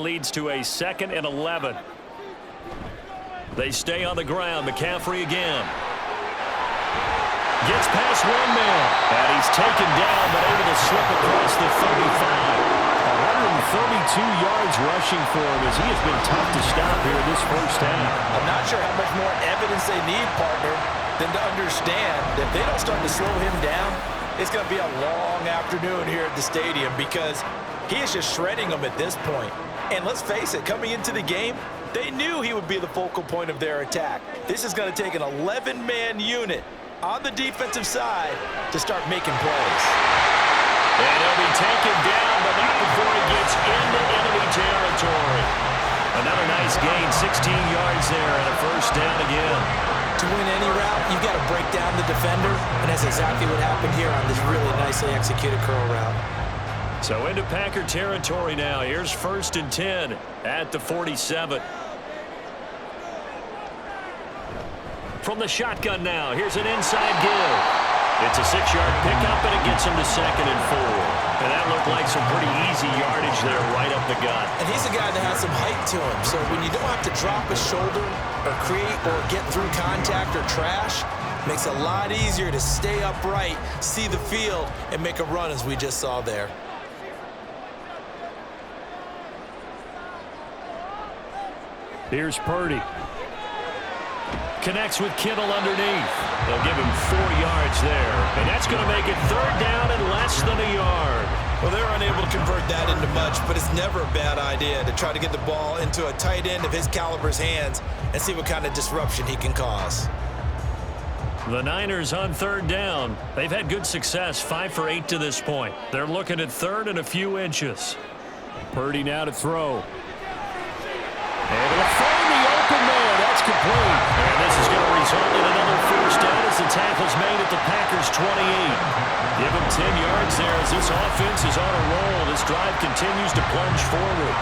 Leads to a 2nd and 11. They stay on the ground. McCaffrey again. Gets past one man. And he's taken down, but able to slip across the 35. 132 yards rushing for him as he has been tough to stop here this first half. I'm not sure how much more evidence they need, partner, than to understand that if they don't start to slow him down, it's going to be a long afternoon here at the stadium because he is just shredding them at this point. And let's face it, coming into the game, they knew he would be the focal point of their attack. This is going to take an 11-man unit on the defensive side to start making plays. And he'll be taken down, but not before he gets into enemy territory. Another nice gain, 16 yards there, and a first down again. To win any route, you've got to break down the defender, and that's exactly what happened here on this really nicely executed curl route. So into Packer territory now. Here's 1st and 10 at the 47. From the shotgun now, here's an inside give. It's a 6-yard pickup, and it gets him to 2nd and 4. And that looked like some pretty easy yardage there right up the gut. And he's a guy that has some height to him, so when you don't have to drop a shoulder or create or get through contact or trash, makes it a lot easier to stay upright, see the field, and make a run as we just saw there. Here's Purdy. Connects with Kittle underneath. They'll give him 4 yards there. And that's going to make it 3rd down and less than a yard. Well, they're unable to convert that into much, but it's never a bad idea to try to get the ball into a tight end of his caliber's hands and see what kind of disruption he can cause. The Niners on 3rd down. They've had good success, 5 for 8 to this point. They're looking at 3rd and a few inches. Purdy now to throw. Able to find the open man. That's complete. And this is going to result in another first down as the tackle's made at the Packers' 28. Give him 10 yards there as this offense is on a roll. This drive continues to plunge forward.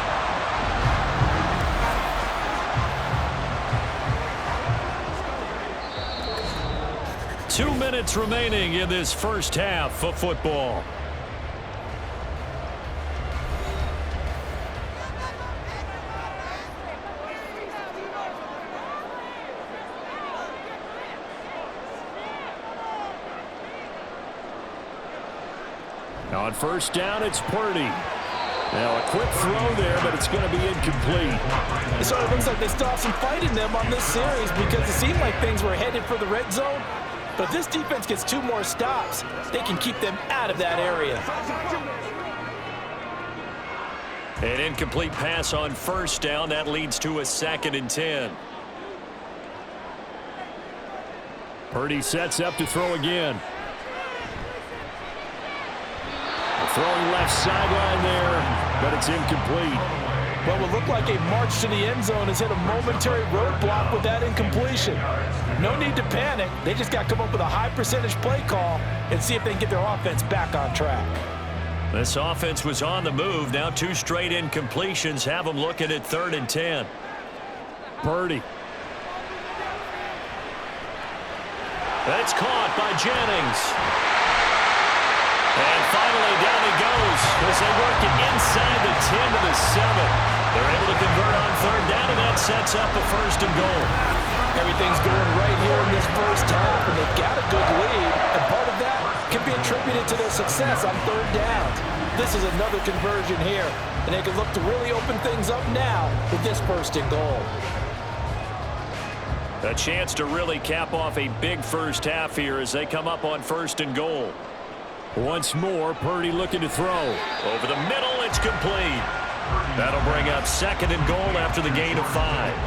Two minutes remaining in this first half of football. On 1st down, it's Purdy. Now a quick throw there, but it's going to be incomplete. It sort of looks like they still have some fight in them on this series because it seemed like things were headed for the red zone. But if this defense gets 2 more stops, they can keep them out of that area. An incomplete pass on 1st down. That leads to a 2nd and 10. Purdy sets up to throw again. Throwing left sideline there, but it's incomplete. What would look like a march to the end zone has hit a momentary roadblock with that incompletion. No need to panic. They just got to come up with a high percentage play call and see if they can get their offense back on track. This offense was on the move. Now 2 straight incompletions have them looking at 3rd and 10. Purdy. That's caught by Jennings. And finally, down he goes as they work it inside the 10 to the 7. They're able to convert on 3rd down, and that sets up a 1st and goal. Everything's going right here in this first half, and they've got a good lead. And part of that can be attributed to their success on 3rd down. This is another conversion here, and they can look to really open things up now with this 1st and goal. A chance to really cap off a big first half here as they come up on 1st and goal. Once more, Purdy looking to throw. Over the middle, it's complete. That'll bring up 2nd and goal after the gain of 5.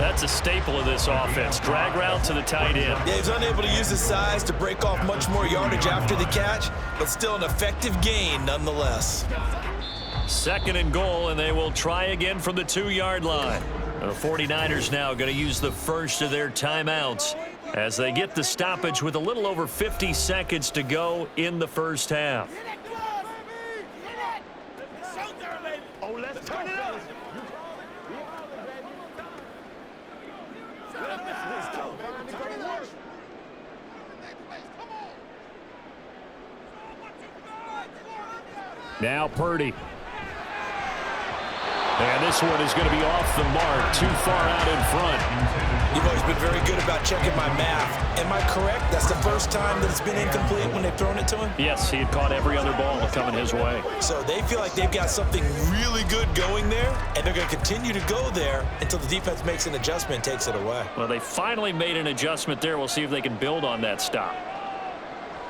That's a staple of this offense. Drag route to the tight end. Yeah, he's unable to use his size to break off much more yardage after the catch, but still an effective gain nonetheless. 2nd and goal, and they will try again from the 2-yard line. The 49ers now going to use the first of their timeouts as they get the stoppage with a little over 50 seconds to go in the first half. Oh, let's turn it up. Now Purdy. And this one is going to be off the mark, too far out in front. You've always been very good about checking my math. Am I correct? That's the first time that it's been incomplete when they've thrown it to him? Yes, he had caught every other ball coming his way. So they feel like they've got something really good going there, and they're going to continue to go there until the defense makes an adjustment and takes it away. Well, they finally made an adjustment there. We'll see if they can build on that stop.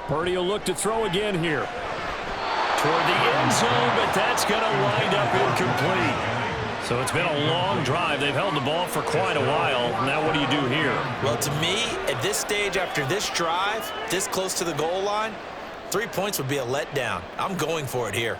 Purdy will look to throw again here. Toward the end zone, but that's going to wind up incomplete. So it's been a long drive. They've held the ball for quite a while. Now what do you do here? Well, to me, at this stage after this drive, this close to the goal line, 3 points would be a letdown. I'm going for it here.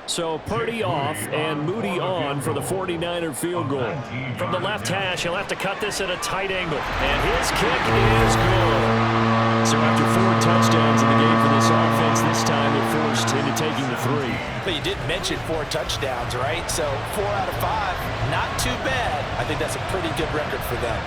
So Purdy off and Moody on for the 49er field goal. From the left hash, he'll have to cut this at a tight angle. And his kick is good. So after 4 touchdowns in the game for this offense, this time they're forced into taking the 3. But you did mention 4 touchdowns, right? So 4 out of 5, not too bad. I think that's a pretty good record for them.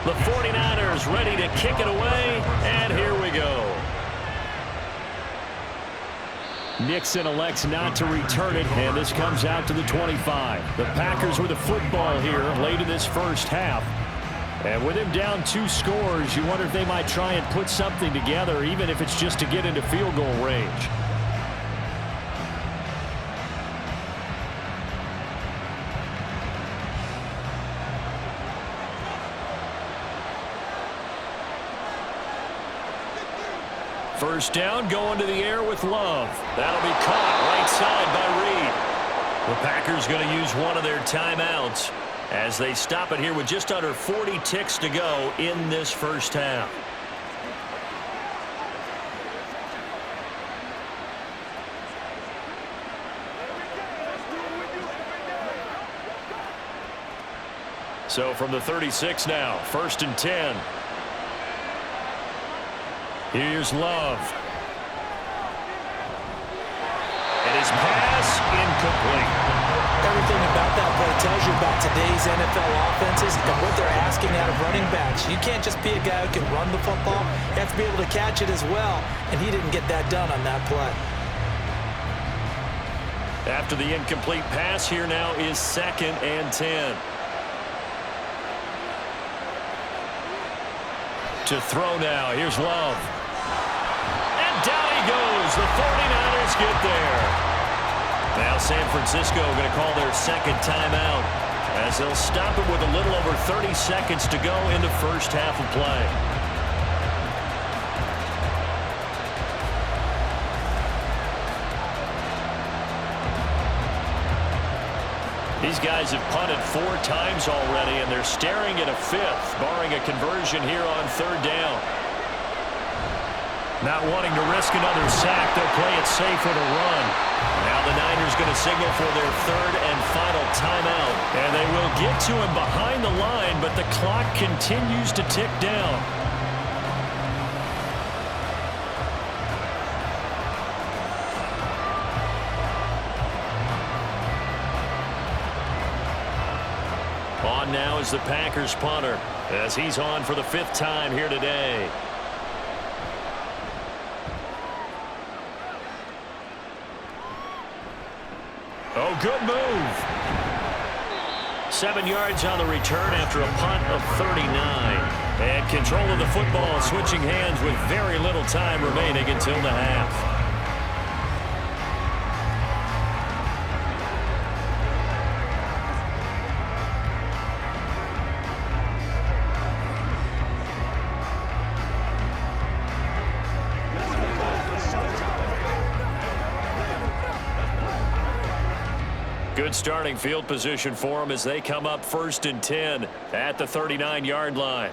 The 49ers ready to kick it away, and here we go. Nixon elects not to return it, and this comes out to the 25. The Packers with the football here late in this first half. And with him down 2 scores, you wonder if they might try and put something together, even if it's just to get into field goal range. First down, going to the air with Love. That'll be caught right side by Reed. The Packers going to use one of their timeouts as they stop it here with just under 40 ticks to go in this first half. So from the 36 now, 1st and 10. Here's Love. And his pass incomplete. Everything about that play tells you about today's NFL offenses and what they're asking out of running backs. You can't just be a guy who can run the football. You have to be able to catch it as well, and he didn't get that done on that play. After the incomplete pass, here now is 2nd and 10. To throw now, here's Love. Down he goes. The 49ers get there. Now San Francisco going to call their 2nd timeout as they'll stop it with a little over 30 seconds to go in the first half of play. These guys have punted 4 times already, and they're staring at a 5th, barring a conversion here on 3rd down. Not wanting to risk another sack, they'll play it safe with a run. Now the Niners going to signal for their 3rd and final timeout. And they will get to him behind the line, but the clock continues to tick down. On now is the Packers punter as he's on for the 5th time here today. Oh, good move. 7 yards on the return after a punt of 39. And control of the football switching hands with very little time remaining until the half. Good starting field position for them as they come up 1st and 10 at the 39-yard line.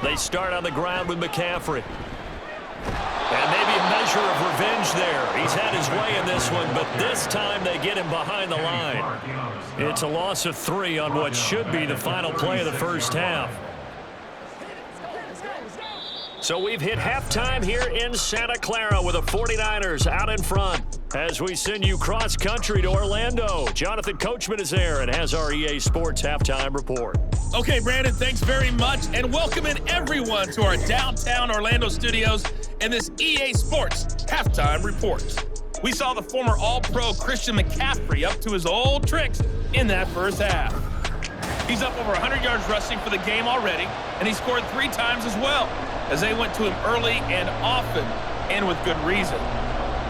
They start on the ground with McCaffrey. And maybe a measure of revenge there. He's had his way in this one, but this time they get him behind the line. It's a loss of 3 on what should be the final play of the first half. So we've hit halftime here in Santa Clara with the 49ers out in front. As we send you cross-country to Orlando, Jonathan Coachman is there and has our EA Sports halftime report. Okay, Brandon, thanks very much, and welcome in everyone to our downtown Orlando studios and this EA Sports halftime report. We saw the former All-Pro Christian McCaffrey up to his old tricks in that first half. He's up over 100 yards rushing for the game already, and he scored 3 times as well, as they went to him early and often, and with good reason.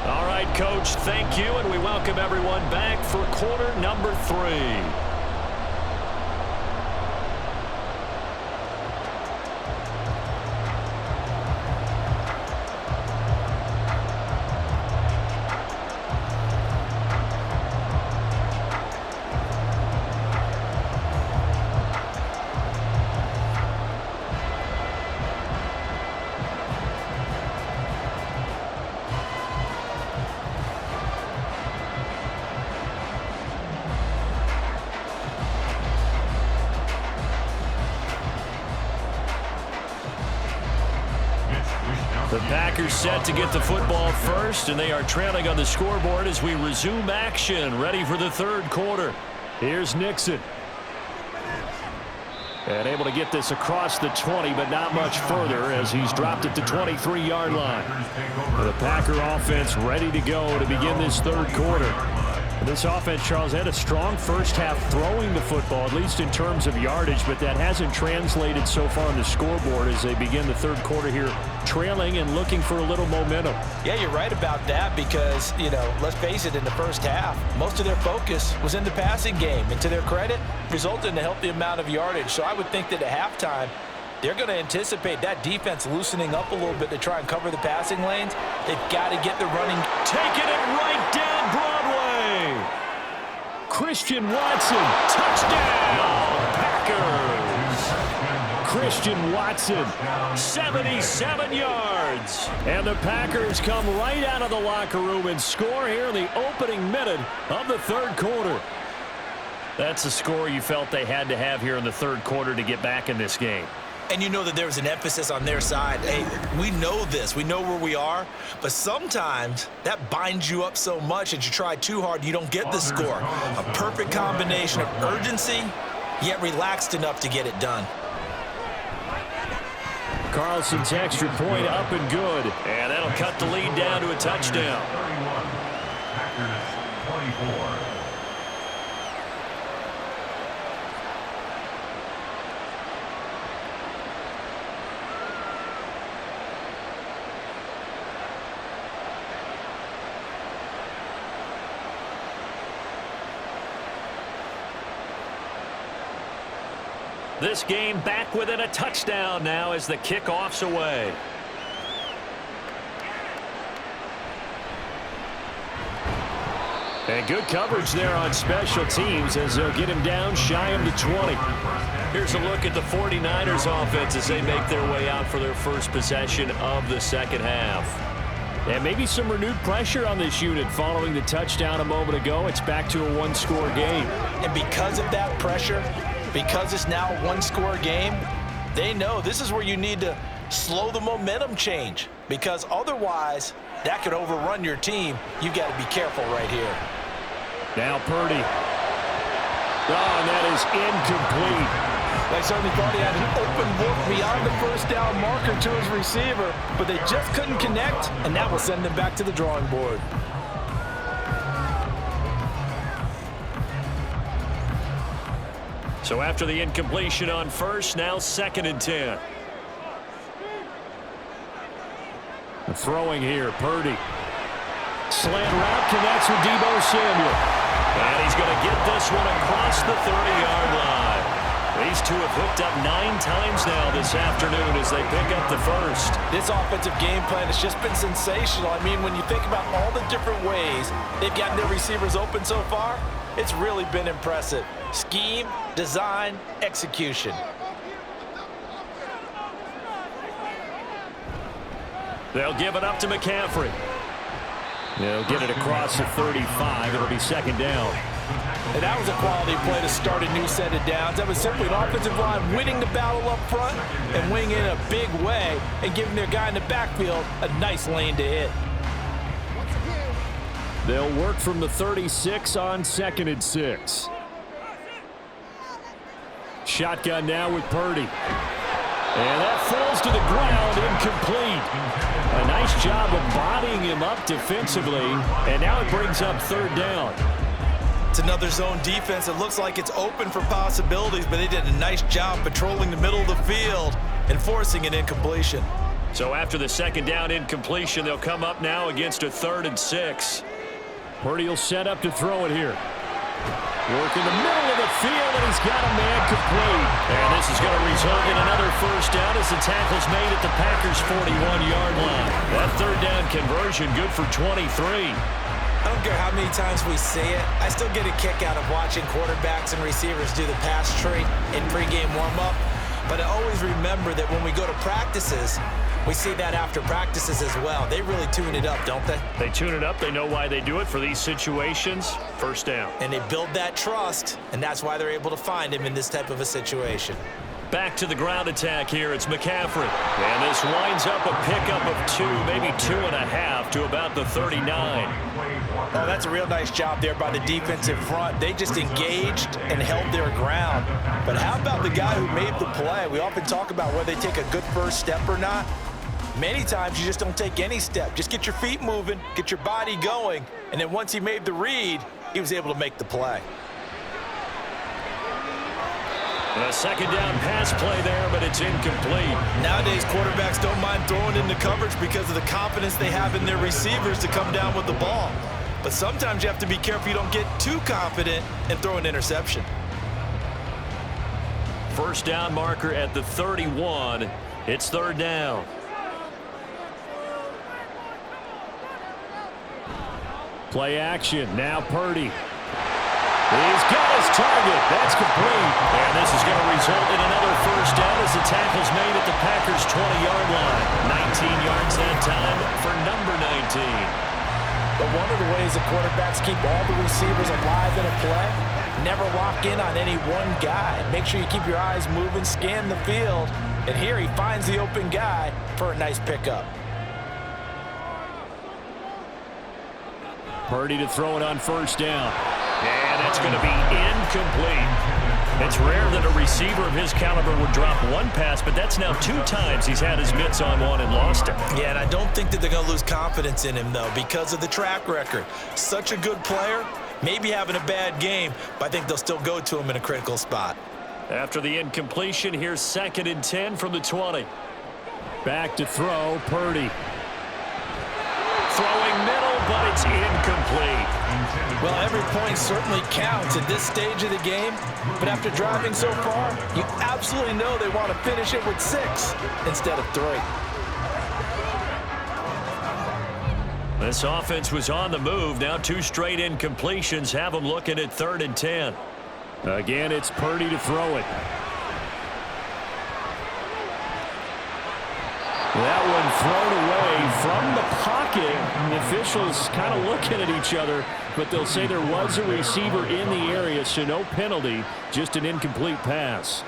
All right, Coach, thank you, and we welcome everyone back for quarter number 3. The Packers set to get the football first, and they are trailing on the scoreboard as we resume action, ready for the third quarter. Here's Nixon. And able to get this across the 20, but not much further as he's dropped it to 23-yard line. The Packer offense ready to go to begin this third quarter. This offense, Charles, had a strong first half throwing the football, at least in terms of yardage, but that hasn't translated so far on the scoreboard as they begin the third quarter here, trailing and looking for a little momentum. Yeah, you're right about that because, let's face it, in the first half, most of their focus was in the passing game. And to their credit, resulted in a healthy amount of yardage. So I would think that at halftime, they're going to anticipate that defense loosening up a little bit to try and cover the passing lanes. They've got to get the running. Taking it right down Broadway. Christian Watson, touchdown, Packers. Christian Watson, 77 yards. And the Packers come right out of the locker room and score here in the opening minute of the third quarter. That's the score you felt they had to have here in the third quarter to get back in this game. And you know that there was an emphasis on their side. Hey, we know this. We know where we are. But sometimes that binds you up so much that you try too hard, you don't get the score. A perfect combination of urgency, yet relaxed enough to get it done. Carlson's extra point up and good. And that'll cut the lead down to a touchdown. 31, Packers 24. This game back within a touchdown now as the kickoff's away. And good coverage there on special teams as they'll get him down shy of the 20. Here's a look at the 49ers offense as they make their way out for their first possession of the second half. And maybe some renewed pressure on this unit following the touchdown a moment ago. It's back to a one-score game. And because of that pressure, because it's now a one-score game, they know this is where you need to slow the momentum change because otherwise that could overrun your team. You've got to be careful right here. Now Purdy. Oh, and that is incomplete. They certainly thought he had an open look beyond the first down marker to his receiver, but they just couldn't connect, and that will send them back to the drawing board. So after the incompletion on first, now 2nd and 10. The throwing here, Purdy. Slant route connects with Deebo Samuel. And he's going to get this one across the 30-yard line. These two have hooked up 9 times now this afternoon as they pick up the first. This offensive game plan has just been sensational. I mean, when you think about all the different ways they've gotten their receivers open so far, it's really been impressive. Scheme, design, execution. They'll give it up to McCaffrey. They'll get it across the 35. It'll be second down. And that was a quality play to start a new set of downs. That was simply an offensive line winning the battle up front and winning in a big way and giving their guy in the backfield a nice lane to hit. They'll work from the 36 on 2nd and 6. Shotgun now with Purdy. And that falls to the ground, incomplete. A nice job of bodying him up defensively, and now it brings up 3rd down. It's another zone defense. It looks like it's open for possibilities, but they did a nice job patrolling the middle of the field and forcing an incompletion. So after the 2nd down incompletion, they'll come up now against a 3rd and 6. Purdy will set up to throw it here. Work in the middle of the field, and he's got a man complete. And this is going to result in another 1st down as the tackle's made at the Packers' 41-yard line. That 3rd down conversion good for 23. I don't care how many times we say it, I still get a kick out of watching quarterbacks and receivers do the pass tree in pregame warm-up. But I always remember that when we go to practices, we see that after practices as well. They really tune it up, don't they? They tune it up. They know why they do it for these situations. 1st down. And they build that trust, and that's why they're able to find him in this type of a situation. Back to the ground attack here. It's McCaffrey. And this winds up a pickup of 2, maybe 2.5 to about the 39. Oh, that's a real nice job there by the defensive front. They just engaged and held their ground. But how about the guy who made the play? We often talk about whether they take a good first step or not. Many times you just don't take any step. Just get your feet moving, get your body going, and then once he made the read, he was able to make the play. A 2nd down pass play there, but it's incomplete. Nowadays, quarterbacks don't mind throwing into coverage because of the confidence they have in their receivers to come down with the ball. But sometimes you have to be careful you don't get too confident and throw an interception. 1st down marker at the 31. It's 3rd down. Play action. Now Purdy. He's got his target. That's complete. And this is going to result in another 1st down as the tackle's made at the Packers' 20-yard line. 19 yards that time for number 19. But one of the ways the quarterbacks keep all the receivers alive in a play, never lock in on any one guy. Make sure you keep your eyes moving, scan the field. And here he finds the open guy for a nice pickup. Purdy to throw it on 1st down. And that's going to be incomplete. It's rare that a receiver of his caliber would drop one pass, but that's now 2 times he's had his mitts on one and lost it. Yeah, and I don't think that they're going to lose confidence in him, though, because of the track record. Such a good player, maybe having a bad game, but I think they'll still go to him in a critical spot. After the incompletion, here's 2nd and 10 from the 20. Back to throw, Purdy. Throwing middle, but it's incomplete. Well, every point certainly counts at this stage of the game, but after driving so far, you absolutely know they want to finish it with 6 instead of 3. This offense was on the move. Now 2 straight incompletions have them looking at 3rd and 10. Again, it's Purdy to throw it. That one thrown away from the pocket. The officials kind of looking at each other, but they'll say there was a receiver in the area, so no penalty, just an incomplete pass.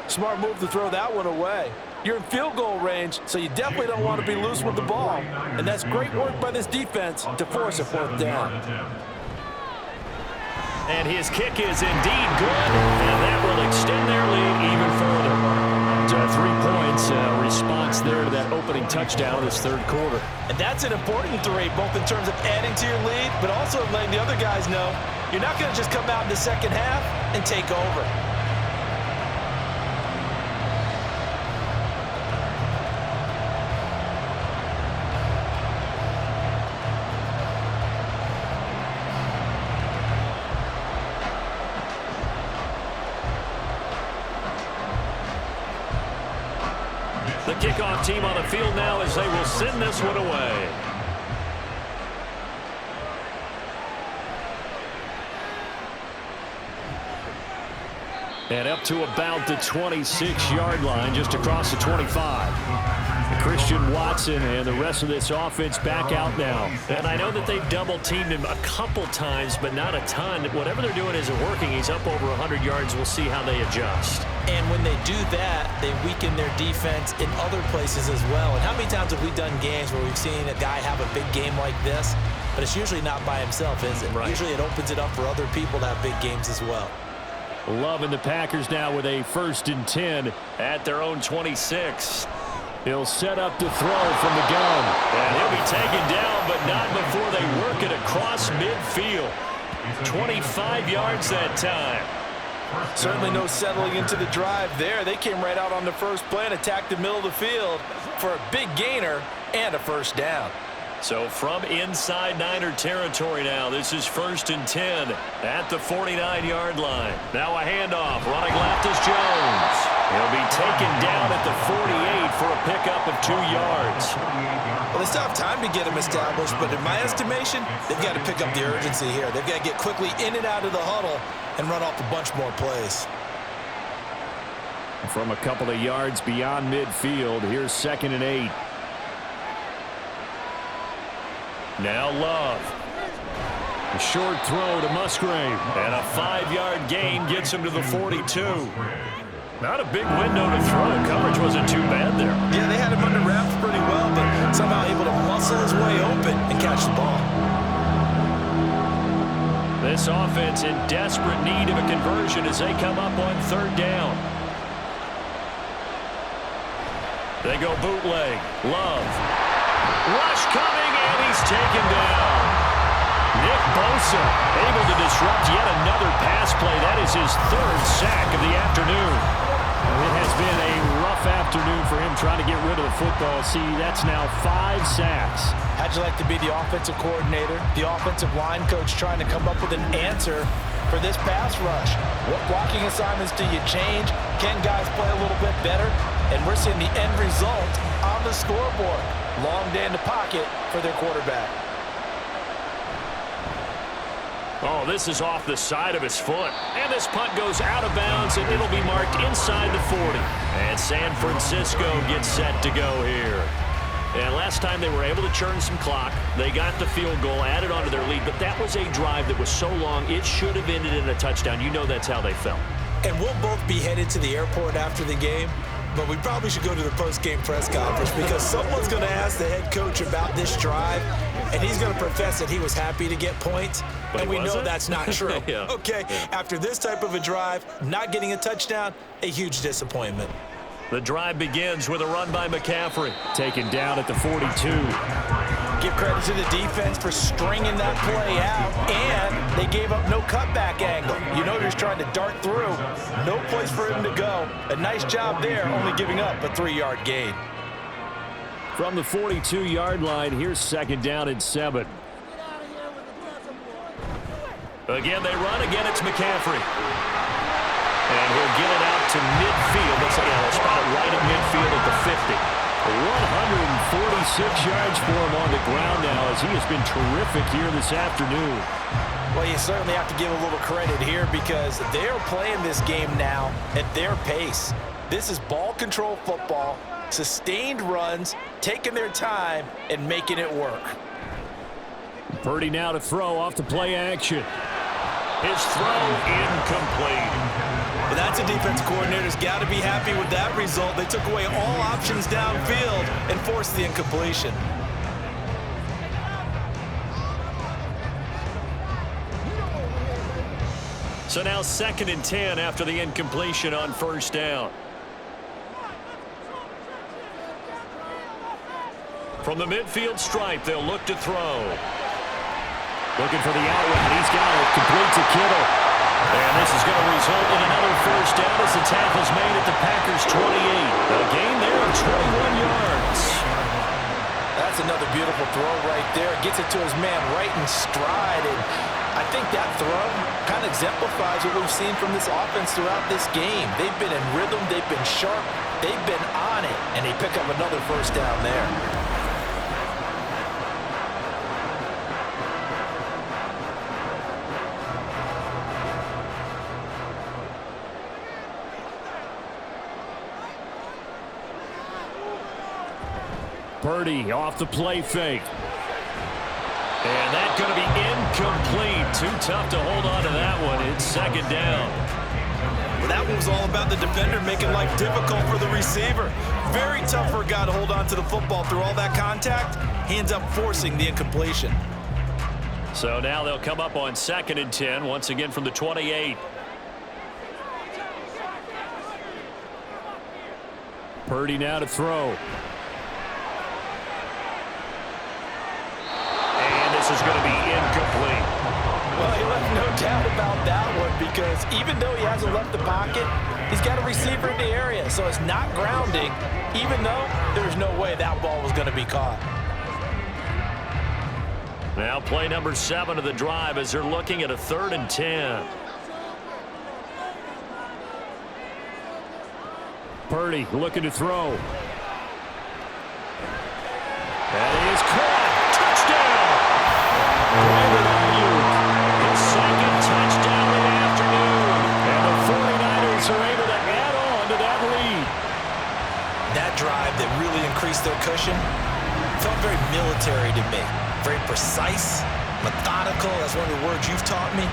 Smart move to throw that one away. You're in field goal range, so you definitely don't want to be loose with the ball. And that's great work by this defense to force a 4th down. And his kick is indeed good, and that will extend their lead even further. 3 points response there to that opening touchdown in this 3rd quarter. And that's an important 3, both in terms of adding to your lead, but also letting the other guys know you're not going to just come out in the 2nd half and take over. The kickoff team on the field now as they will send this one away. And up to about the 26-yard line, just across the 25. Christian Watson and the rest of this offense back out now. And I know that they've double-teamed him a couple times, but not a ton. Whatever they're doing isn't working. He's up over 100 yards. We'll see how they adjust. And when they do that, they weaken their defense in other places as well. And how many times have we done games where we've seen a guy have a big game like this, but it's usually not by himself, is it? Right. Usually it opens it up for other people to have big games as well. Loving the Packers now with a 1st and 10 at their own 26. He'll set up to throw from the gun. And he'll be taken down, but not before they work it across midfield. 25 yards that time. Certainly no settling into the drive there. They came right out on the first play and attacked the middle of the field for a big gainer and a 1st down. So from inside Niner territory now, this is 1st and 10 at the 49-yard line. Now a handoff. Running left is Jones. He'll be taken down at the 48 for a pickup of 2 yards. Well, they still have time to get him established, but in my estimation, they've got to pick up the urgency here. They've got to get quickly in and out of the huddle and run off a bunch more plays. From a couple of yards beyond midfield, here's 2nd and 8. Now Love. A short throw to Musgrave. And a 5-yard gain gets him to the 42. Not a big window to throw. Coverage wasn't too bad there. Yeah, they had him under wraps pretty well, but somehow able to muscle his way open and catch the ball. This offense in desperate need of a conversion as they come up on 3rd down. They go bootleg. Love. Rush coming, and he's taken down. Nick Bosa able to disrupt yet another pass play. That is his 3rd sack of the afternoon. It has been a rough afternoon for him trying to get rid of the football. See, that's now 5 sacks. How'd you like to be the offensive coordinator, the offensive line coach trying to come up with an answer for this pass rush? What blocking assignments do you change? Can guys play a little bit better? And we're seeing the end result on the scoreboard. Long day in the pocket for their quarterback. Oh, this is off the side of his foot. And this punt goes out of bounds, and it'll be marked inside the 40. And San Francisco gets set to go here. And last time they were able to churn some clock. They got the field goal, added onto their lead, but that was a drive that was so long, it should have ended in a touchdown. You know that's how they felt. And we'll both be headed to the airport after the game, but we probably should go to the post-game press conference because someone's going to ask the head coach about this drive, and he's going to profess that he was happy to get points, but and we know that's not true. Yeah. Okay, after this type of a drive, not getting a touchdown, a huge disappointment. The drive begins with a run by McCaffrey. Taken down at the 42. Give credit to the defense for stringing that play out, and they gave up no cutback angle. You know they're trying to dart through. No place for him to go. A nice job there, only giving up a 3-yard gain. From the 42-yard line, here's 2nd down and 7. Again, they run. Again, it's McCaffrey. And he'll get it out to midfield. Looks like he'll spot it right at midfield at the 50. 146 yards for him on the ground now as he has been terrific here this afternoon. Well, you certainly have to give a little credit here because they're playing this game now at their pace. This is ball control football, sustained runs, taking their time, and making it work. Purdy now to throw off the play action. His throw incomplete. But that's a defensive coordinator's got to be happy with that result. They took away all options downfield and forced the incompletion. So now 2nd and 10 after the incompletion on 1st down. From the midfield stripe, they'll look to throw. Looking for the out route. He's got it. Complete to Kittle. And this is going to result in another 1st down as the tackle's made at the Packers' 28. A gain there of 21 yards. That's another beautiful throw right there. Gets it to his man right in stride. And I think that throw kind of exemplifies what we've seen from this offense throughout this game. They've been in rhythm. They've been sharp. They've been on it. And they pick up another 1st down there. Purdy off the play fake. And that's going to be incomplete. Too tough to hold on to that one. It's second down. Well, that one was all about the defender making life difficult for the receiver. Very tough for a guy to hold on to the football through all that contact. He ends up forcing the incompletion. So now they'll come up on 2nd and 10, once again from the 28. Purdy now to throw. And this is going to be incomplete. Well, he left no doubt about that one, because even though he hasn't left the pocket, he's got a receiver in the area, so it's not grounding, even though there's no way that ball was going to be caught. Now play number 7 of the drive as they're looking at a 3rd and 10. Purdy looking to throw. That is caught. Touchdown! Brandon Ayuk, his 2nd touchdown of the afternoon. And the 49ers are able to add on to that lead. That drive that really increased their cushion felt very military to me. Very precise, methodical. That's one of the words you've taught me.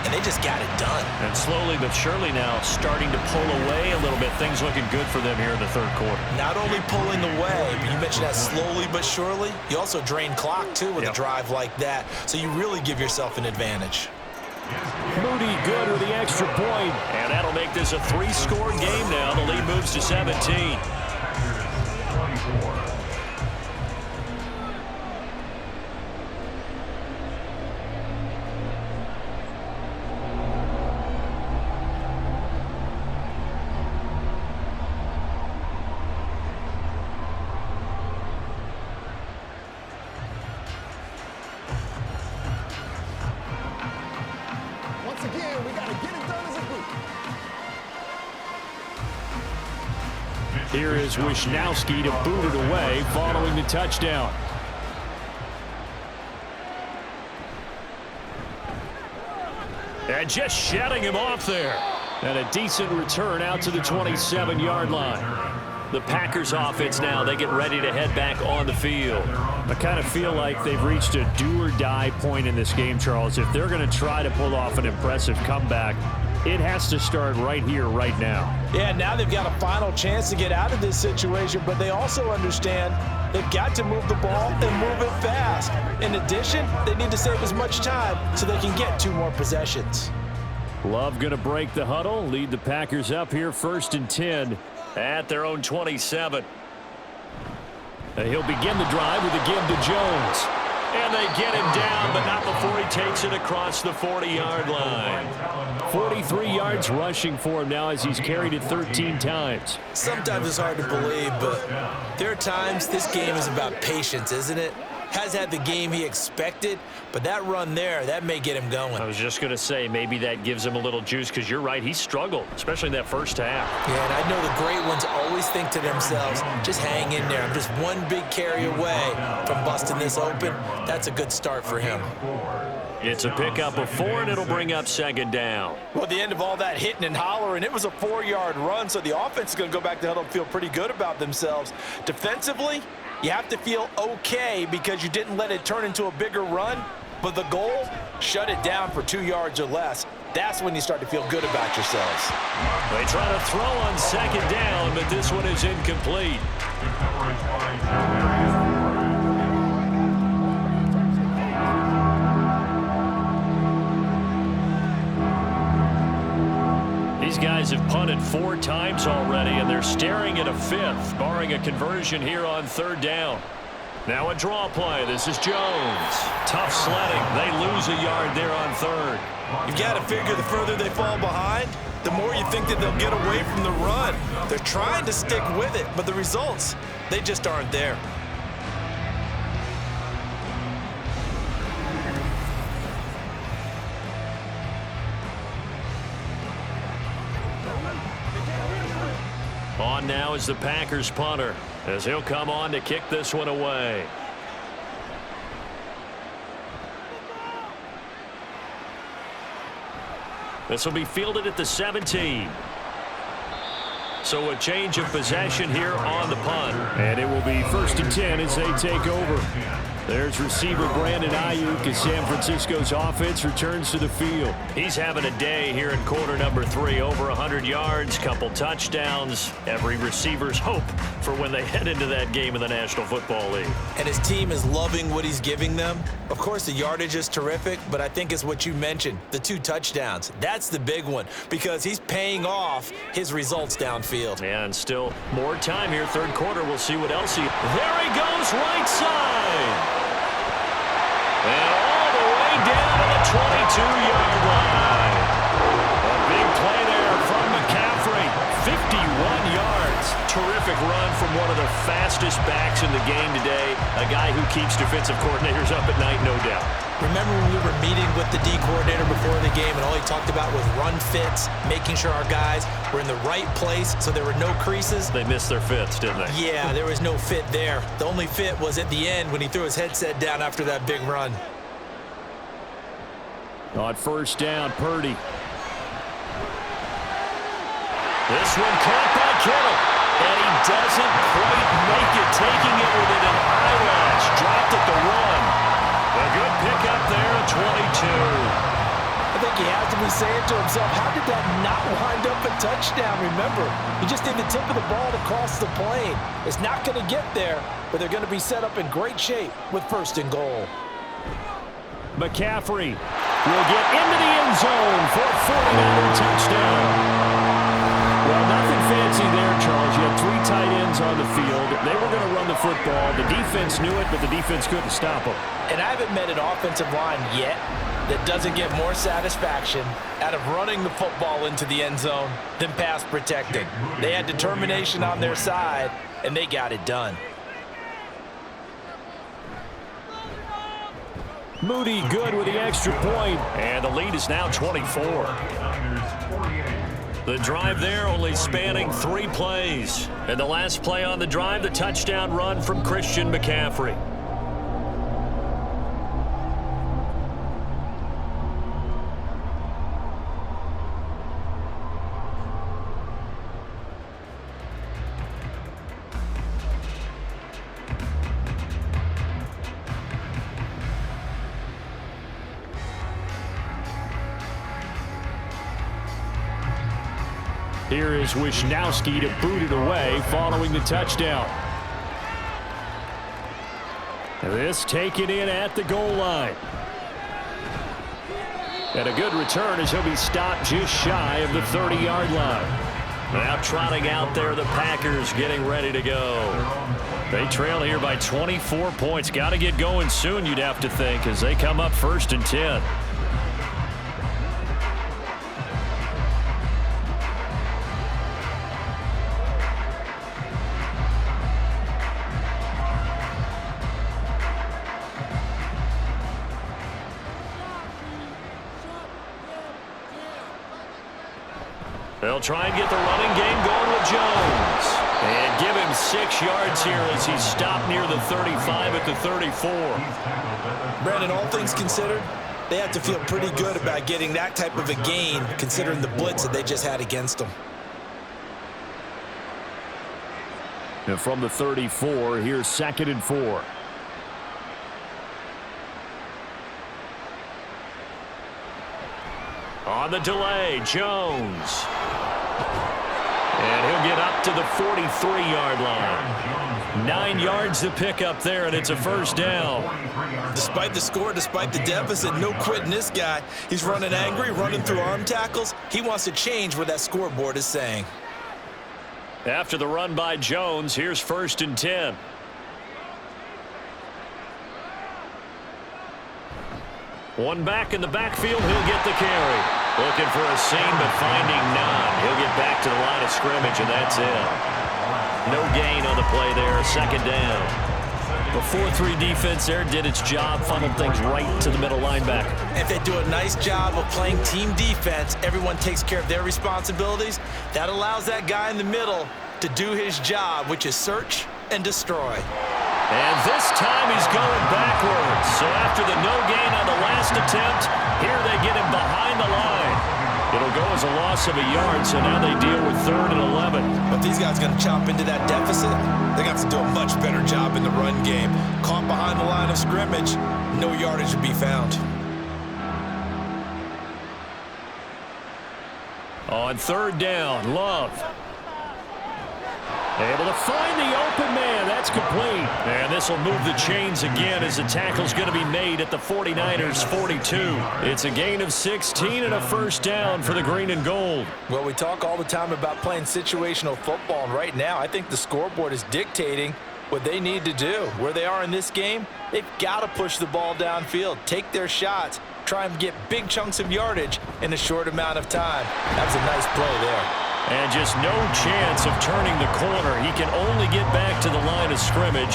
And they just got it done. And slowly but surely now starting to pull away a little bit. Things looking good for them here in the 3rd quarter. Not only pulling away, but you mentioned that slowly but surely. You also drain clock, too, with a drive like that. So you really give yourself an advantage. Moody good with the extra point. And that'll make this a 3-score game now. The lead moves to 17. 24. Here is Wisnowski to boot it away following the touchdown. And just shutting him off there. And a decent return out to the 27-yard line. The Packers offense now, they get ready to head back on the field. I kind of feel like they've reached a do-or-die point in this game, Charles. If they're going to try to pull off an impressive comeback, it has to start right here, right now. Yeah, now they've got a final chance to get out of this situation, but they also understand they've got to move the ball and move it fast. In addition, they need to save as much time so they can get 2 more possessions. Love going to break the huddle, lead the Packers up here 1st and 10 at their own 27. And he'll begin the drive with a give to Jones. And they get him down, but not before he takes it across the 40-yard line. 43 yards rushing for him now as he's carried it 13 times. Sometimes it's hard to believe, but there are times this game is about patience, isn't it? Has had the game he expected, but that run there, that may get him going. I was just going to say, maybe that gives him a little juice, because you're right, he struggled, especially in that first half. Yeah, and I know the great ones always think to themselves, just hang in there. I'm just one big carry away from busting this open. That's a good start for him. It's a pickup of 4, and it'll bring up 2nd down. Well, at the end of all that hitting and hollering, it was a 4-yard run, so the offense is going to go back to huddle and feel pretty good about themselves. Defensively, you have to feel okay because you didn't let it turn into a bigger run, but the goal, shut it down for 2 yards or less. That's when you start to feel good about yourselves. They try to throw on 2nd down, but this one is incomplete. These guys have punted 4 times already, and they're staring at a 5th, barring a conversion here on 3rd down. Now a draw play. This is Jones. Tough sledding. They lose a yard there on 3rd. You've got to figure the further they fall behind, the more you think that they'll get away from the run. They're trying to stick with it, but the results, they just aren't there. On now is the Packers punter, as he'll come on to kick this one away. This will be fielded at the 17. So a change of possession here on the punt. And it will be 1st and 10 as they take over. There's receiver Brandon Ayuk as San Francisco's offense returns to the field. He's having a day here in quarter number 3. Over 100 yards, couple touchdowns. Every receiver's hope for when they head into that game in the National Football League. And his team is loving what he's giving them. Of course, the yardage is terrific, but I think it's what you mentioned, the 2 touchdowns. That's the big one because he's paying off his results downfield. And still more time here, 3rd quarter. We'll see what else There he goes, right side. And all the way down to the 22-yard line. A big play there from McCaffrey. 51 yards. Terrific run from one of the fastest backs in the game today. A guy who keeps defensive coordinators up at night, no doubt. Remember when we were meeting with the D coordinator before the game and all he talked about was run fits, making sure our guys were in the right place so there were no creases? They missed their fits, didn't they? Yeah, there was no fit there. The only fit was at the end when he threw his headset down after that big run. On 1st down, Purdy. This one caught by Kittle. And he doesn't quite make it, taking it within an eyelash. Dropped at the 1. A good pickup there at 22. I think he has to be saying to himself, how did that not wind up a touchdown? Remember, you just need the tip of the ball to cross the plane. It's not going to get there, but they're going to be set up in great shape with 1st and goal. McCaffrey will get into the end zone for a 49er touchdown. Well, nothing fancy there, Charles. You had 3 tight ends on the field. They were going to run the football. The defense knew it, but the defense couldn't stop them. And I haven't met an offensive line yet that doesn't get more satisfaction out of running the football into the end zone than pass protecting. They had determination on their side, and they got it done. Moody good with the extra point. And the lead is now 24. The drive there only spanning 3 plays. And the last play on the drive, the touchdown run from Christian McCaffrey. Here is Wisnowski to boot it away following the touchdown. This taken in at the goal line. And a good return as he'll be stopped just shy of the 30-yard line. Now trotting out there, the Packers getting ready to go. They trail here by 24 points. Got to get going soon, you'd have to think, as they come up 1st and 10. They'll try and get the running game going with Jones. And give him 6 yards here as he's stopped near the 35 at the 34. Brandon, all things considered, they have to feel pretty good about getting that type of a gain considering the blitz that they just had against them. And from the 34, here's 2nd and 4. On the delay, Jones. And he'll get up to the 43-yard line. 9 yards to pick up there, and it's a 1st down. Despite the score, despite the deficit, no quitting this guy. He's running angry, running through arm tackles. He wants to change what that scoreboard is saying. After the run by Jones, here's 1st and 10. One back in the backfield, he'll get the carry. Looking for a seam, but finding none. He'll get back to the line of scrimmage, and that's it. No gain on the play there, 2nd down. The 4-3 defense there did its job, funneled things right to the middle linebacker. If they do a nice job of playing team defense, everyone takes care of their responsibilities. That allows that guy in the middle to do his job, which is search and destroy. And this time he's going backwards. So after the no gain on the last attempt, here they get him behind the line. It'll go as a loss of a yard, so now they deal with 3rd and 11. But these guys are going to chop into that deficit. They're going to have to do a much better job in the run game. Caught behind the line of scrimmage, no yardage to be found. On 3rd down, Love. Able to find the open man. That's complete. And this will move the chains again as the tackle's going to be made at the 49ers' 42. It's a gain of 16 and a first down for the green and gold. Well, we talk all the time about playing situational football, and right now I think the scoreboard is dictating what they need to do. Where they are in this game, they've got to push the ball downfield, take their shots, try and get big chunks of yardage in a short amount of time. That was a nice play there. And just no chance of turning the corner. He can only get back to the line of scrimmage.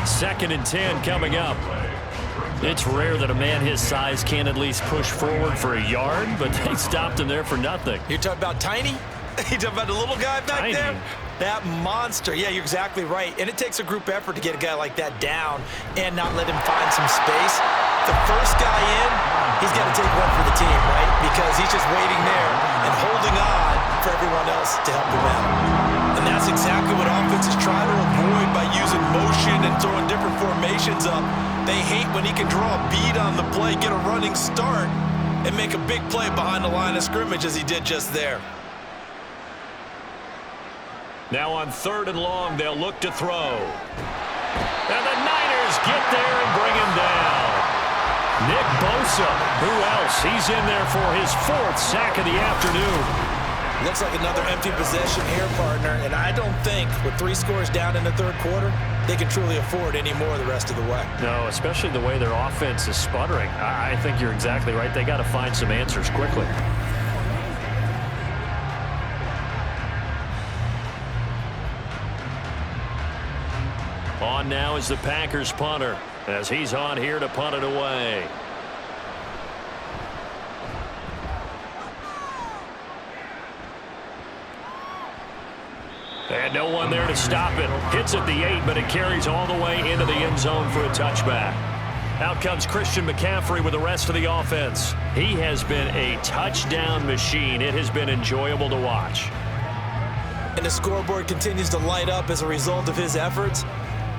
2nd and 10 coming up. It's rare that a man his size can at least push forward for a yard, but they stopped him there for nothing. You're talking about Tiny? You're talking about the little guy back Tiny. there? That monster. Yeah, you're exactly right. And it takes a group effort to get a guy like that down and not let him find some space. The first guy in, he's got to take one for the team, right? Because he's just waiting there and holding on for everyone else to help him out. And that's exactly what offenses try to avoid by using motion and throwing different formations up. They hate when he can draw a bead on the play, get a running start, and make a big play behind the line of scrimmage as he did just there. Now on 3rd and long, they'll look to throw. And the Niners get there and bring him down. Nick Bosa, who else? He's in there for his 4th sack of the afternoon. Looks like another empty possession here, partner, and I don't think with 3 scores down in the 3rd quarter, they can truly afford any more the rest of the way. No, especially the way their offense is sputtering. I think you're exactly right. They got to find some answers quickly. On now is the Packers punter as he's on here to punt it away. And no one there to stop it. Hits at the 8, but it carries all the way into the end zone for a touchback. Out comes Christian McCaffrey with the rest of the offense. He has been a touchdown machine. It has been enjoyable to watch. And the scoreboard continues to light up as a result of his efforts.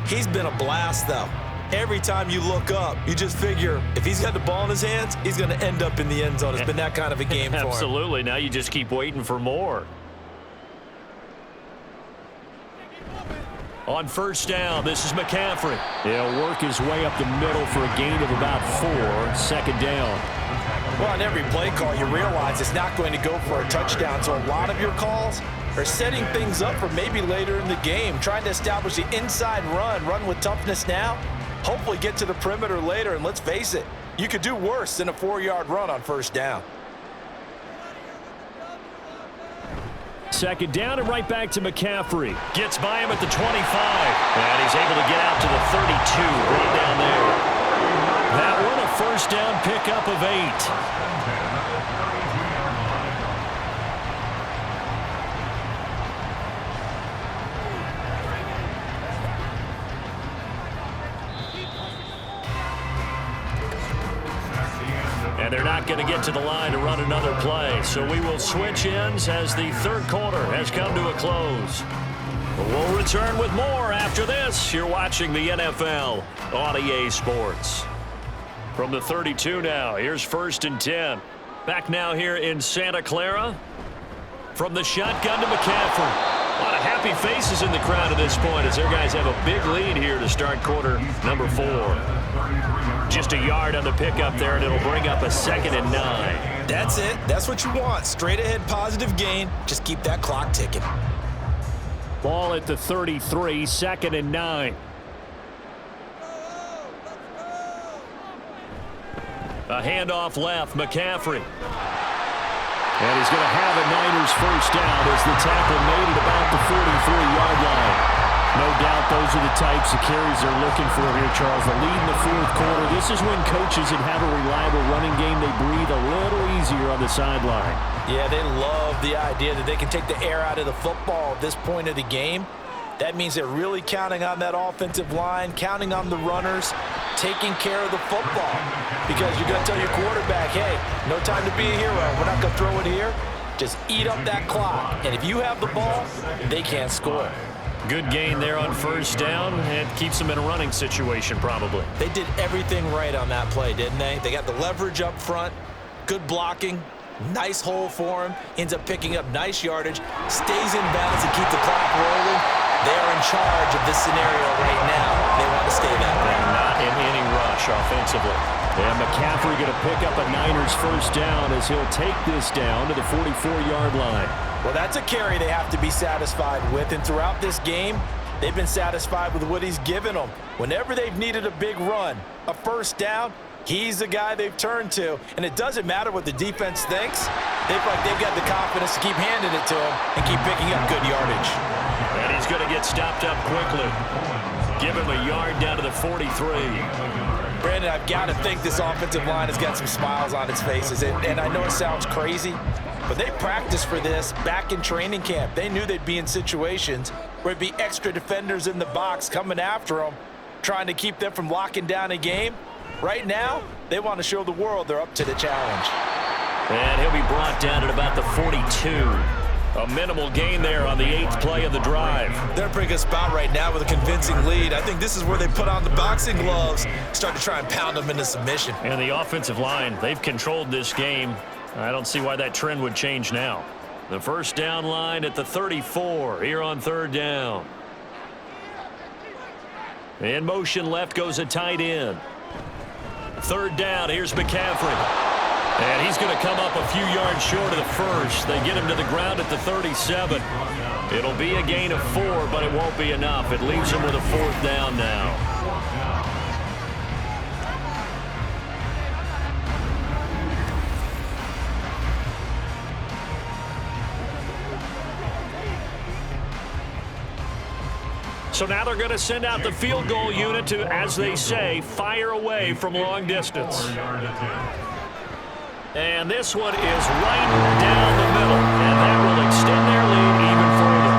He's been a blast, though. Every time you look up, you just figure if he's got the ball in his hands, he's going to end up in the end zone. It's been that kind of a game for him. Absolutely. Now you just keep waiting for more. On 1st down, this is McCaffrey. He'll work his way up the middle for a gain of about 4. 2nd down. Well, on every play call, you realize it's not going to go for a touchdown. So a lot of your calls are setting things up for maybe later in the game, trying to establish the inside run with toughness now, hopefully get to the perimeter later. And let's face it, you could do worse than a 4-yard run on 1st down. 2nd down and right back to McCaffrey. Gets by him at the 25. And he's able to get out to the 32 right down there. That one a 1st down pickup of 8. And they're not going to get to the line to run another play. So we will switch ends as the 3rd quarter has come to a close. We'll return with more after this. You're watching the NFL on EA Sports. From the 32 now, here's 1st and 10. Back now here in Santa Clara. From the shotgun to McCaffrey. A lot of happy faces in the crowd at this point as their guys have a big lead here to start quarter number 4. Just a yard on the pickup there, and it'll bring up a 2nd and 9. That's it. That's what you want. Straight ahead, positive gain. Just keep that clock ticking. Ball at the 33, 2nd and 9. A handoff left, McCaffrey. And he's going to have a Niners 1st down as the tackle made at about the 43-yard line. No doubt those are the types of carries they're looking for here, Charles. The lead in the 4th quarter. This is when coaches that have a reliable running game, they breathe a little easier on the sideline. Yeah, they love the idea that they can take the air out of the football at this point of the game. That means they're really counting on that offensive line, counting on the runners, taking care of the football. Because you're going to tell your quarterback, hey, no time to be a hero. We're not going to throw it here. just eat up that clock. And if you have the ball, they can't score. Good gain there on first down, and keeps them in a running situation probably. They did everything right on that play, didn't they? They got the leverage up front, good blocking, nice hole for him, ends up picking up nice yardage, stays in bounds to keep the clock rolling. They are in charge of this scenario right now. They want to stay that way. Not in any rush offensively. And McCaffrey going to pick up a Niners first down as he'll take this down to the 44-yard line. Well, that's a carry they have to be satisfied with, and throughout this game, they've been satisfied with what he's given them. Whenever they've needed a big run, a first down, he's the guy they've turned to. And it doesn't matter what the defense thinks. They feel like they've got the confidence to keep handing it to him and keep picking up good yardage. And he's going to get stopped up quickly. Give him a yard down to the 43. Brandon, I've got to think this offensive line has got some smiles on its faces. And I know it sounds crazy, but they practiced for this back in training camp. They knew they'd be in situations where it'd be extra defenders in the box coming after them, trying to keep them from locking down a game. Right now, they want to show the world they're up to the challenge. And he'll be brought down at about the 42. A minimal gain there on the 8th play of the drive. They're in a pretty good spot right now with a convincing lead. I think this is where they put on the boxing gloves, start to try and pound them into submission. And the offensive line, they've controlled this game. I don't see why that trend would change now. The first down line at the 34 here on third down. In motion left goes a tight end. Third down, here's McCaffrey. And he's going to come up a few yards short of the first. They get him to the ground at the 37. It'll be a gain of 4, but it won't be enough. It leaves him with a fourth down now. So now they're going to send out the field goal unit to, as they say, fire away from long distance. And this one is right down the middle, and that will extend their lead even further.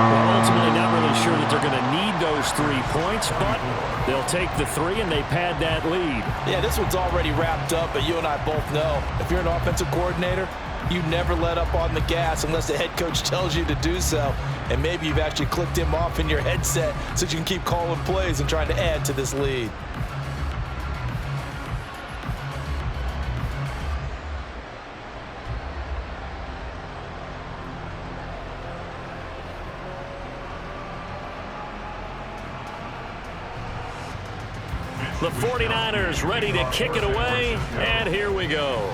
Well, ultimately not really sure that they're going to need those 3 points, but they'll take the 3 and they pad that lead. Yeah, this one's already wrapped up, but you and I both know if you're an offensive coordinator, you never let up on the gas unless the head coach tells you to do so. And maybe you've actually clicked him off in your headset so you can keep calling plays and trying to add to this lead. The 49ers ready to kick it away, and here we go.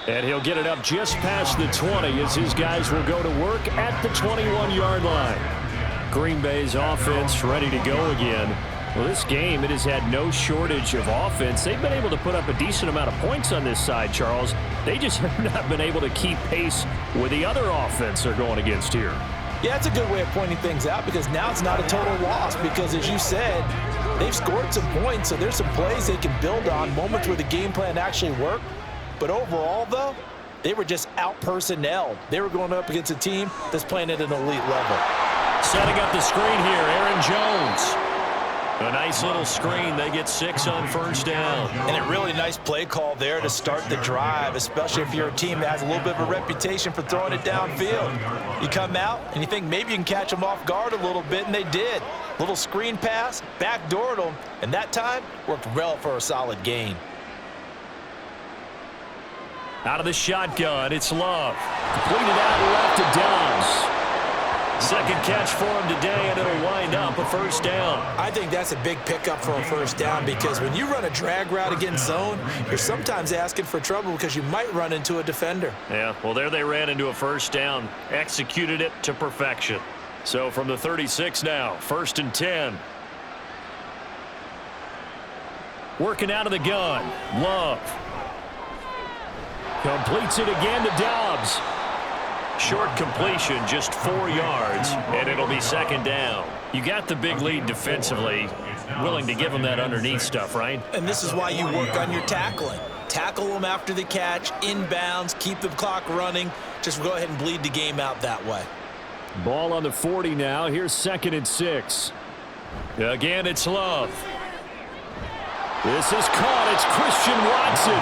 And he'll get it up just past the 20 as his guys will go to work at the 21-yard line. Green Bay's offense ready to go again. Well, this game, it has had no shortage of offense. They've been able to put up a decent amount of points on this side, Charles. They just have not been able to keep pace with the other offense they're going against here. Yeah, it's a good way of pointing things out because now it's not a total loss because, as you said, they've scored some points, so there's some plays they can build on, moments where the game plan actually worked. But overall, though, they were just out-personnelled. They were going up against a team that's playing at an elite level. Setting up the screen here, Aaron Jones. A nice little screen. They get 6 on first down. And a really nice play call there to start the drive, especially if you're a team that has a little bit of a reputation for throwing it downfield. You come out and you think maybe you can catch them off guard a little bit, and they did. Little screen pass, backdoored them, and that time worked well for a solid gain. Out of the shotgun, it's Love. Completed out left to Dobbs. Second catch for him today, and it'll wind up a first down. I think that's a big pickup for a first down because when you run a drag route against zone, you're sometimes asking for trouble because you might run into a defender. Yeah, well, there they ran into a first down. Executed it to perfection. So from the 36 now, 1st and 10. Working out of the gun, Love. Completes it again to Dobbs. Short completion, just 4 yards, and it'll be second down. You got the big lead defensively. Willing to give them that underneath stuff, right? And this is why you work on your tackling. Tackle them after the catch, inbounds, keep the clock running. Just go ahead and bleed the game out that way. Ball on the 40 now. Here's 2nd and 6. Again, it's Love. This is caught. It's Christian Watson.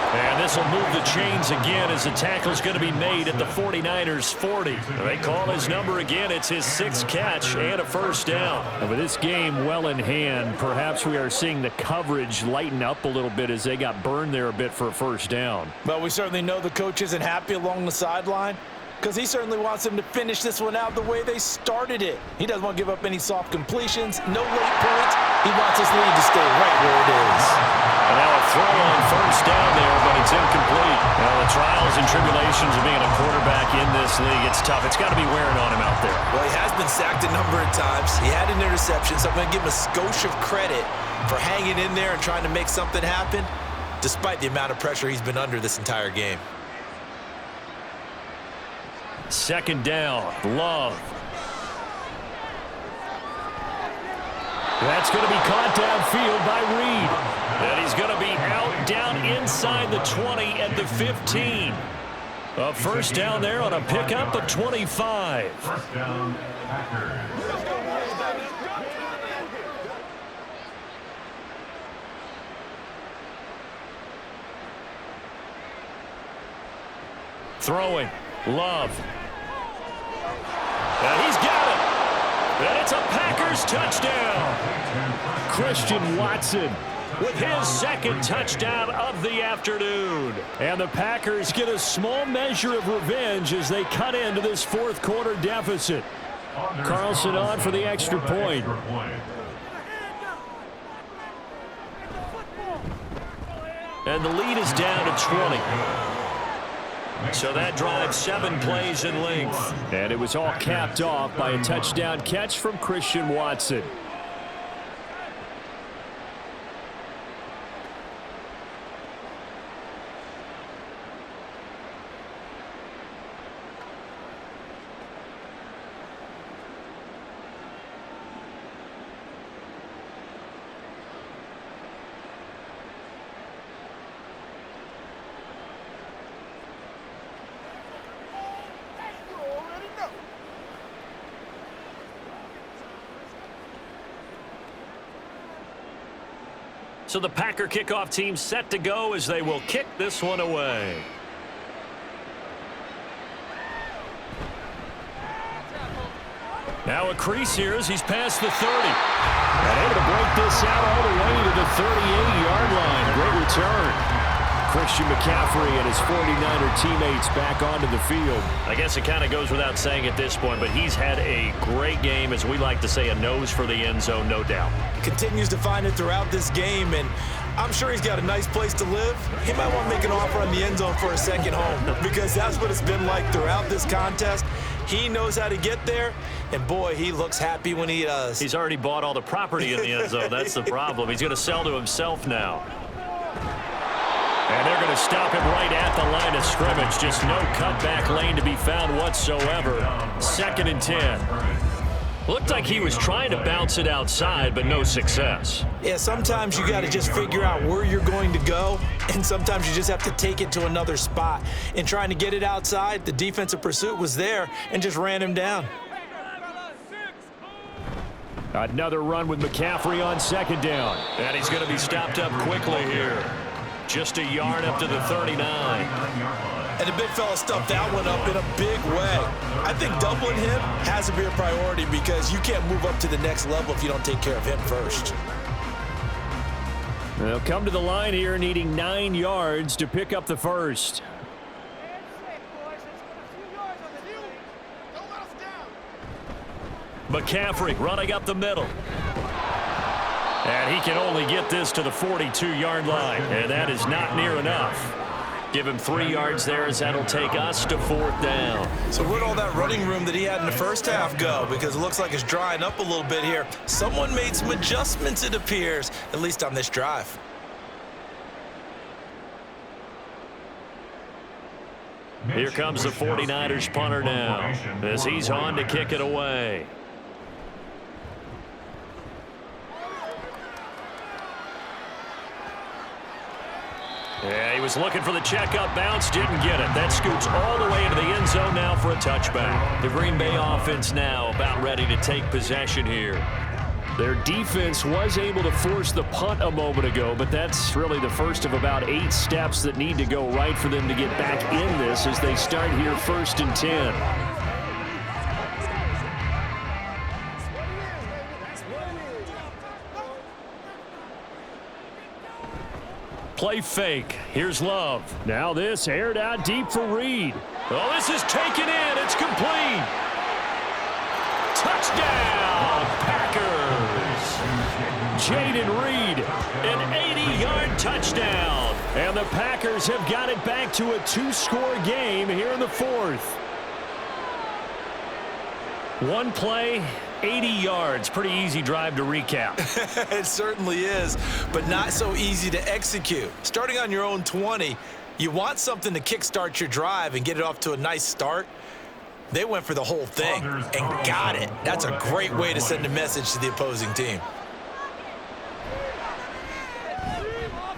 And this will move the chains again as the tackle's going to be made at the 49ers 40. They call his number again. It's his 6th catch and a first down. And with this game well in hand, perhaps we are seeing the coverage lighten up a little bit as they got burned there a bit for a first down. But we certainly know the coach isn't happy along the sideline, because he certainly wants them to finish this one out the way they started it. He doesn't want to give up any soft completions, no late points. He wants his lead to stay right where it is. And now a throw on first down there, but it's incomplete. Well, the trials and tribulations of being a quarterback in this league, it's tough. It's got to be wearing on him out there. Well, he has been sacked a number of times. He had an interception, so I'm going to give him a skosh of credit for hanging in there and trying to make something happen, despite the amount of pressure he's been under this entire game. Second down, Love. That's going to be caught downfield by Reed. And he's going to be out down inside the 20 at the 15. A first down there on a pickup of 25. First down, Packers. Throwing, Love. And he's got it. And it's a Packers touchdown. Christian Watson With his second touchdown of the afternoon. And the Packers get a small measure of revenge as they cut into this fourth quarter deficit. Carlson on for the extra point. And the lead is down to 20. So that drives 7 plays in length. And it was all capped off by a touchdown catch from Christian Watson. So the Packer kickoff team set to go as they will kick this one away. Now a crease here as he's past the 30. And able to break this out all the way to the 38-yard line. Great return. Christian McCaffrey and his 49er teammates back onto the field. I guess it kind of goes without saying at this point, but he's had a great game, as we like to say, a nose for the end zone, no doubt. Continues to find it throughout this game, and I'm sure he's got a nice place to live. He might want to make an offer on the end zone for a second home, because that's what it's been like throughout this contest. He knows how to get there, and boy, he looks happy when he does. He's already bought all the property in the end zone. That's the problem. He's going to sell to himself now. And they're going to stop him right at the line of scrimmage. Just no cutback lane to be found whatsoever. 2nd and 10. Looked like he was trying to bounce it outside, but no success. Yeah, sometimes you got to just figure out where you're going to go, and sometimes you just have to take it to another spot. In trying to get it outside, the defensive pursuit was there and just ran him down. Another run with McCaffrey on 2nd down. And he's going to be stopped up quickly here. Just a yard up to the 39. And the big fella stuffed that one up in a big way. I think doubling him has to be a priority, because you can't move up to the next level if you don't take care of him first. They'll come to the line here needing 9 yards to pick up the first. McCaffrey running up the middle. And he can only get this to the 42-yard line, and that is not near enough. Give him 3 yards there, as that'll take us to 4th down. So where'd all that running room that he had in the first half go? Because it looks like it's drying up a little bit here. Someone made some adjustments, it appears, at least on this drive. Here comes the 49ers punter now, as he's on to kick it away. Yeah, he was looking for the checkup bounce, didn't get it. That scoots all the way into the end zone now for a touchback. The Green Bay offense now about ready to take possession here. Their defense was able to force the punt a moment ago, but that's really the first of about 8 steps that need to go right for them to get back in this as they start here 1st and 10. Play fake. Here's Love. Now this aired out deep for Reed. Oh, this is taken in. It's complete. Touchdown, Packers. Jaden Reed, an 80-yard touchdown. And the Packers have got it back to a 2-score game here in the 4th. One play, 80 yards. Pretty easy drive to recap. It certainly is, but not so easy to execute. Starting on your own 20, you want something to kickstart your drive and get it off to a nice start. They went for the whole thing and got it. That's a great way to send a message to the opposing team.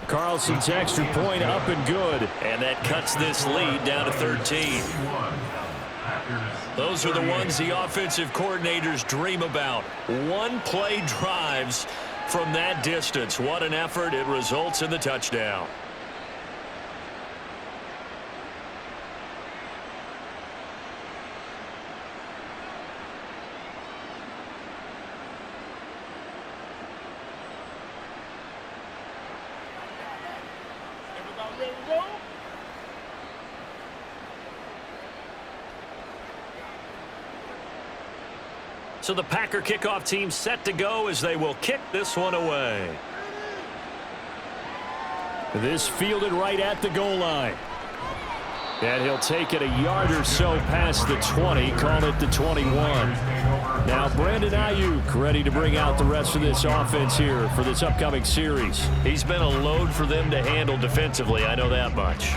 Carlson's extra point up and good. And that cuts this lead down to 13. Those are the ones the offensive coordinators dream about. One-play drives from that distance. What an effort. It results in the touchdown. Everybody ready to go? So the Packer kickoff team set to go as they will kick this one away. This fielded right at the goal line. And he'll take it a yard or so past the 20, call it the 21. Now Brandon Ayuk ready to bring out the rest of this offense here for this upcoming series. He's been a load for them to handle defensively, I know that much.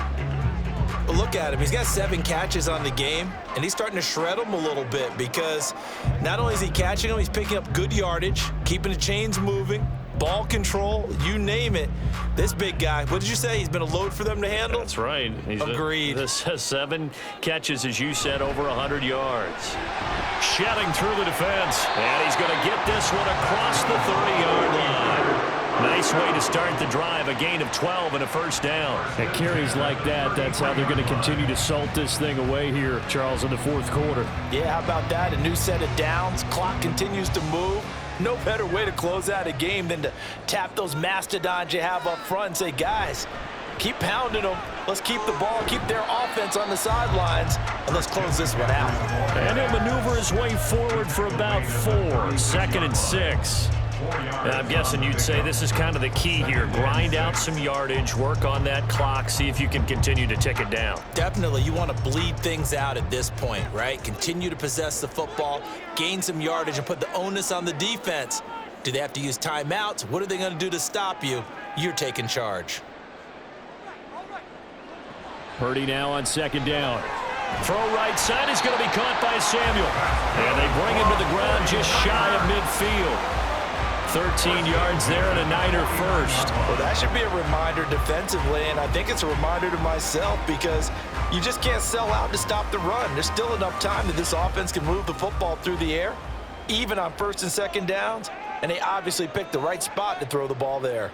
But look at him. He's got 7 catches on the game, and he's starting to shred them a little bit because not only is he catching them, he's picking up good yardage, keeping the chains moving, ball control, you name it. This big guy, what did you say? He's been a load for them to handle? That's right. Agreed. This has 7 catches, as you said, over 100 yards. Shedding through the defense, and he's going to get this one across the 30-yard line. Nice way to start the drive, a gain of 12 and a first down. At carries like that, that's how they're going to continue to salt this thing away here, Charles, in the 4th quarter. Yeah, how about that? A new set of downs. Clock continues to move. No better way to close out a game than to tap those mastodons you have up front and say, guys, keep pounding them. Let's keep the ball, keep their offense on the sidelines, and let's close this one out. And he'll maneuver his way forward for about 4. 2nd and 6. I'm guessing you'd say this is kind of the key here. Grind out some yardage, work on that clock, see if you can continue to tick it down. Definitely. You want to bleed things out at this point, right? Continue to possess the football, gain some yardage, and put the onus on the defense. Do they have to use timeouts? What are they going to do to stop you? You're taking charge. Purdy now on 2nd down. Throw right side is going to be caught by Samuel. And they bring him to the ground just shy of midfield. 13 yards there and a Niner first. Well, that should be a reminder defensively, and I think it's a reminder to myself because you just can't sell out to stop the run. There's still enough time that this offense can move the football through the air, even on 1st and 2nd downs, and they obviously picked the right spot to throw the ball there.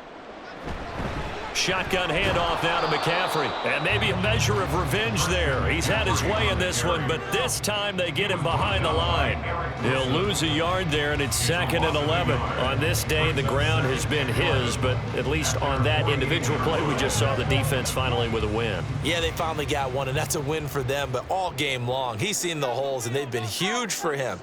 Shotgun handoff now to McCaffrey. And maybe a measure of revenge there. He's had his way in this one, but this time they get him behind the line. He'll lose a yard there, and it's 2nd and 11. On this day, the ground has been his, but at least on that individual play, we just saw the defense finally with a win. Yeah, they finally got one, and that's a win for them, but all game long, he's seen the holes, and they've been huge for him.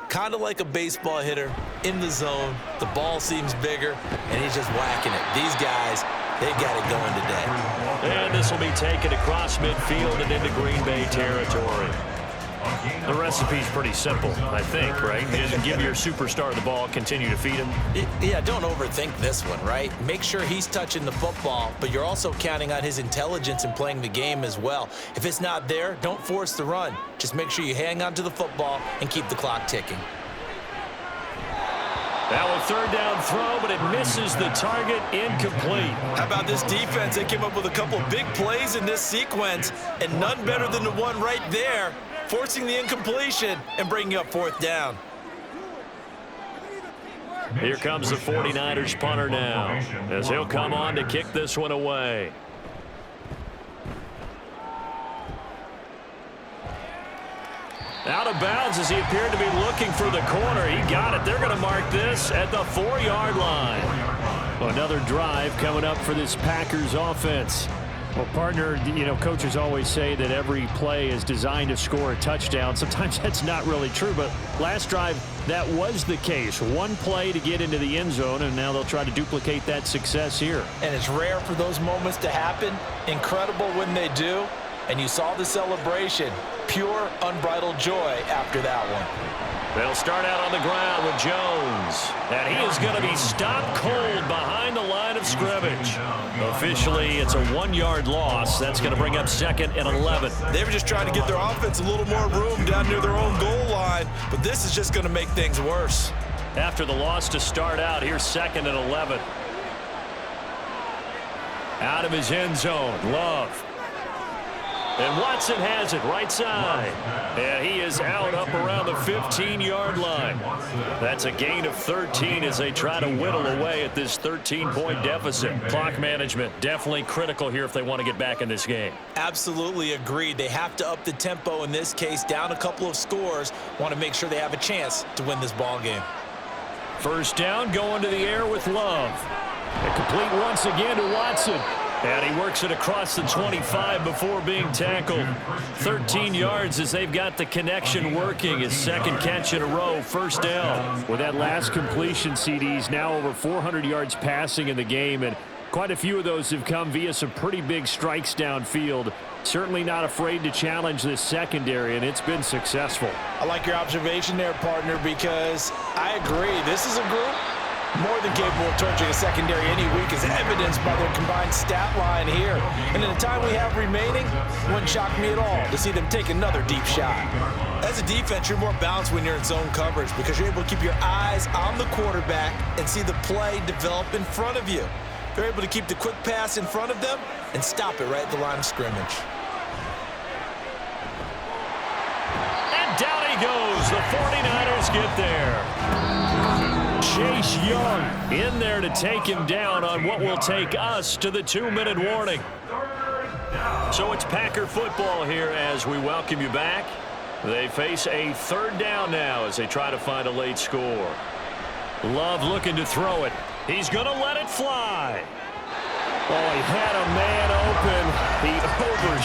Kind of like a baseball hitter in the zone. The ball seems bigger, and he's just whacking it. These guys, they got it going today. And this will be taken across midfield and into Green Bay territory. The recipe's pretty simple, I think, right? Just give your superstar the ball, continue to feed him. Yeah, don't overthink this one, right? Make sure he's touching the football, but you're also counting on his intelligence in playing the game as well. If it's not there, don't force the run. Just make sure you hang on to the football and keep the clock ticking. Now a 3rd down throw, but it misses the target, incomplete. How about this defense? They came up with a couple big plays in this sequence, and none better than the one right there, forcing the incompletion and bringing up 4th down. Here comes the 49ers punter now, as he'll come on to kick this one away. Out of bounds as he appeared to be looking for the corner. He got it. They're going to mark this at the 4-yard line. Another drive coming up for this Packers offense. Well, partner, coaches always say that every play is designed to score a touchdown. Sometimes that's not really true, but last drive, that was the case. One play to get into the end zone, and now they'll try to duplicate that success here. And it's rare for those moments to happen. Incredible when they do. And you saw the celebration. Pure, unbridled joy after that one. They'll start out on the ground with Jones. And he is going to be stopped cold behind the line of scrimmage. Officially, it's a 1-yard loss. That's going to bring up 2nd and 11. They were just trying to give their offense a little more room down near their own goal line. But this is just going to make things worse. After the loss to start out, here's 2nd and 11. Out of his end zone, Love. And Watson has it right side. And he is out up around the 15-yard line. That's a gain of 13 as they try to whittle away at this 13-point deficit. Clock management definitely critical here if they want to get back in this game. Absolutely agreed. They have to up the tempo in this case, down a couple of scores. Want to make sure they have a chance to win this ball game. First down, going to the air with Love. And complete once again to Watson. And he works it across the 25 before being tackled. 13 yards as they've got the connection working. His second catch in a row, first down. With that last completion, CD's now over 400 yards passing in the game, and quite a few of those have come via some pretty big strikes downfield. Certainly not afraid to challenge this secondary, and it's been successful. I like your observation there, partner, because I agree. This is a group more than capable of torching a secondary any week, as evidenced by their combined stat line here. And in the time we have remaining, it wouldn't shock me at all to see them take another deep shot. As a defense, you're more balanced when you're in zone coverage because you're able to keep your eyes on the quarterback and see the play develop in front of you. They're able to keep the quick pass in front of them and stop it right at the line of scrimmage. And down he goes. The 49ers get there. Chase Young in there to take him down on what will take us to the 2-minute warning. So it's Packer football here as we welcome you back. They face a 3rd down now as they try to find a late score. Love looking to throw it. He's going to let it fly. Oh, he had a man open. He overshot.